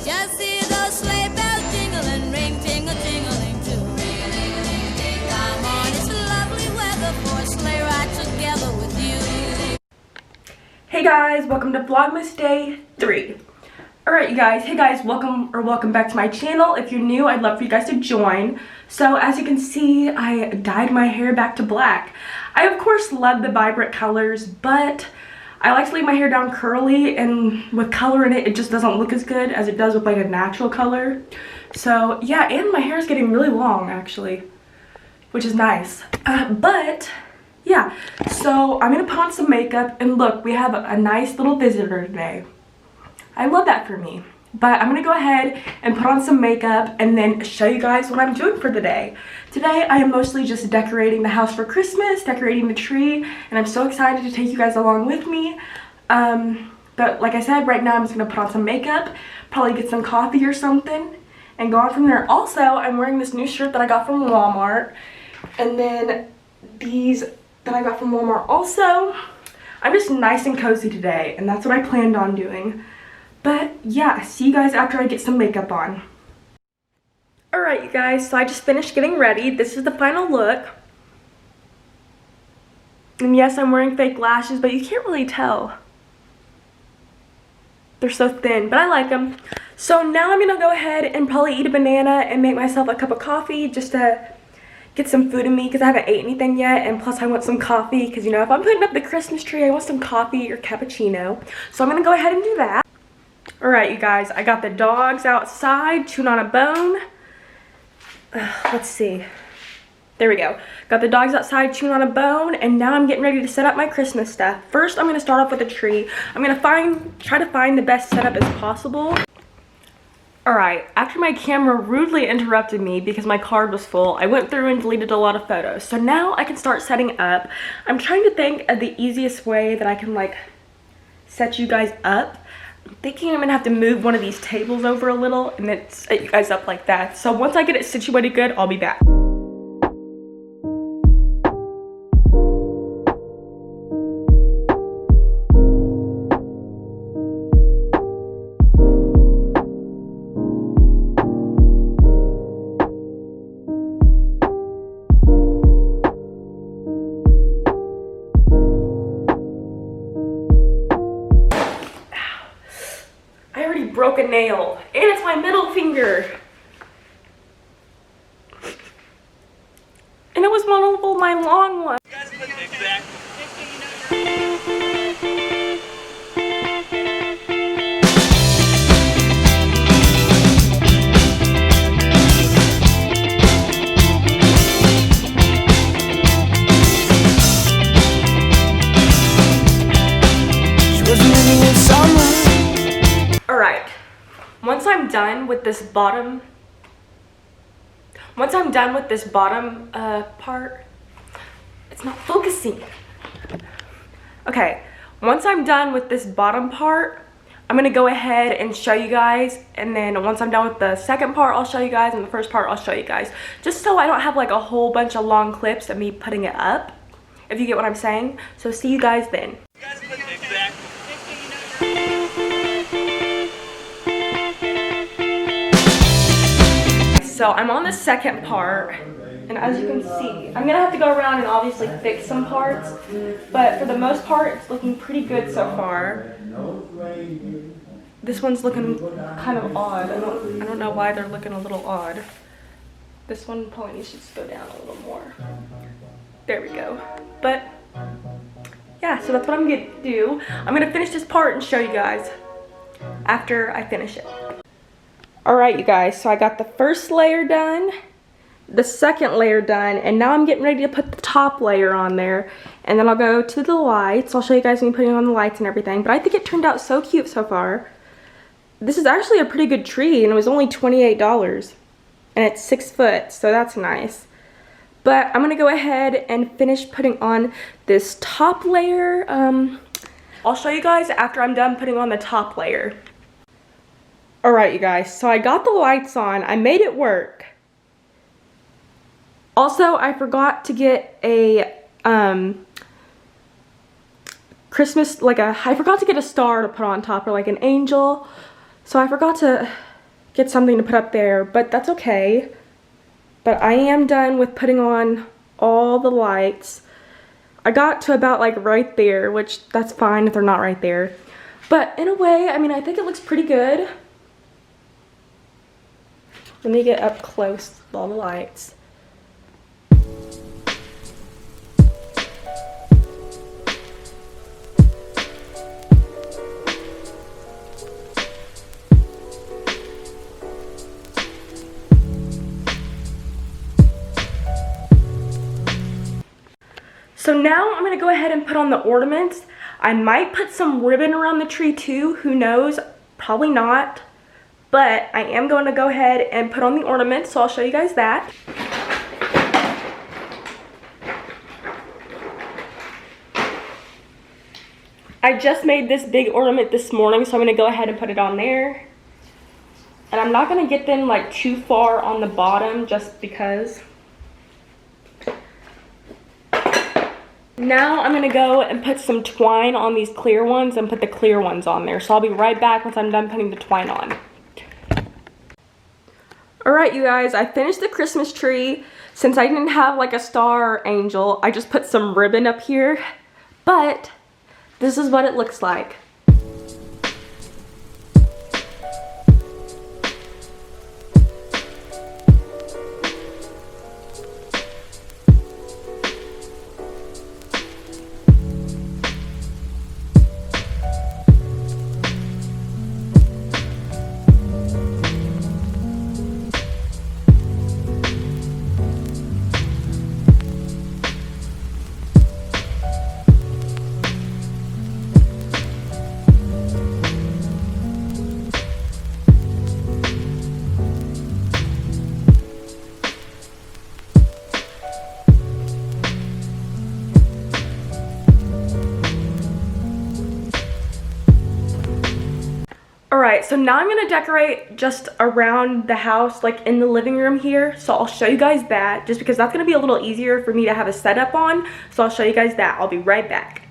Just see those sleigh bells jingling, ring, ting-a-ting-a-ling too. Come on, it's lovely weather for a sleigh ride together with you. Hey guys, welcome to Vlogmas Day 3. Alright you guys, hey guys, welcome back to my channel. If you're new, I'd love for you guys to join. So as you can see, I dyed my hair back to black. I of course love the vibrant colors, but I like to leave my hair down curly, and with color in it, it just doesn't look as good as it does with like a natural color. So yeah, and my hair is getting really long actually, which is nice. But yeah, so I'm gonna put on some makeup, and look, we have a nice little visitor today. I love that for me. But I'm gonna go ahead and put on some makeup and then show you guys what I'm doing for the day. Today I am mostly just decorating the house for Christmas, decorating the tree, and I'm so excited to take you guys along with me. But like I said, right now I'm just gonna put on some makeup, probably get some coffee or something, and go on from there. Also, I'm wearing this new shirt that I got from Walmart, and then these that I got from Walmart also. I'm just nice and cozy today, and that's what I planned on doing. But yeah, see you guys after I get some makeup on. Alright you guys, so I just finished getting ready. This is the final look. And yes, I'm wearing fake lashes, but you can't really tell. They're so thin, but I like them. So now I'm gonna go ahead and probably eat a banana and make myself a cup of coffee just to get some food in me, because I haven't ate anything yet, and plus I want some coffee, because you know, if I'm putting up the Christmas tree, I want some coffee or cappuccino. So I'm gonna go ahead and do that. Alright you guys, I got the dogs outside chewing on a bone. Let's see. There we go. Got the dogs outside chewing on a bone, and now I'm getting ready to set up my Christmas stuff. First, I'm going to start off with a tree. I'm going to try to find the best setup as possible. Alright, after my camera rudely interrupted me because my card was full, I went through and deleted a lot of photos. So now I can start setting up. I'm trying to think of the easiest way that I can like set you guys up. I'm thinking I'm gonna have to move one of these tables over a little and then set you guys up like that. So once I get it situated good, I'll be back. Broke a nail, and it's my middle finger, and it was one of my long ones. Once I'm done with this bottom part, it's not focusing. Okay, once I'm done with this bottom part, I'm gonna go ahead and show you guys, and then once I'm done with the second part, I'll show you guys, and the first part, I'll show you guys. Just so I don't have like a whole bunch of long clips of me putting it up, if you get what I'm saying. So see you guys then. So I'm on the second part, and as you can see, I'm gonna have to go around and obviously fix some parts, but for the most part, it's looking pretty good so far. This one's looking kind of odd. I don't know why they're looking a little odd. This one probably needs to just go down a little more. There we go. But yeah, so that's what I'm gonna do. I'm gonna finish this part and show you guys after I finish it. Alright you guys, so I got the first layer done, the second layer done, and now I'm getting ready to put the top layer on there, and then I'll go to the lights. I'll show you guys me putting on the lights and everything, but I think it turned out so cute so far. This is actually a pretty good tree, and it was only $28, and it's 6 foot, so that's nice. But I'm gonna go ahead and finish putting on this top layer. I'll show you guys after I'm done putting on the top layer. Alright you guys, so I got the lights on, I made it work. Also, I forgot to get a Christmas, I forgot to get a star to put on top, or like an angel. So I forgot to get something to put up there, but that's okay. But I am done with putting on all the lights. I got to about like right there, which that's fine if they're not right there. But in a way, I mean, I think it looks pretty good. Let me get up close with all the lights. So now I'm gonna go ahead and put on the ornaments. I might put some ribbon around the tree too, who knows, probably not. But I am going to go ahead and put on the ornaments, so I'll show you guys that. I just made this big ornament this morning, so I'm gonna go ahead and put it on there. And I'm not gonna get them like too far on the bottom just because. Now I'm gonna go and put some twine on these clear ones and put the clear ones on there. So I'll be right back once I'm done putting the twine on. Alright you guys, I finished the Christmas tree. Since I didn't have like a star or angel, I just put some ribbon up here. But this is what it looks like. Alright, so now I'm going to decorate just around the house, like in the living room here. So I'll show you guys that, just because that's going to be a little easier for me to have a setup on. So I'll show you guys that. I'll be right back.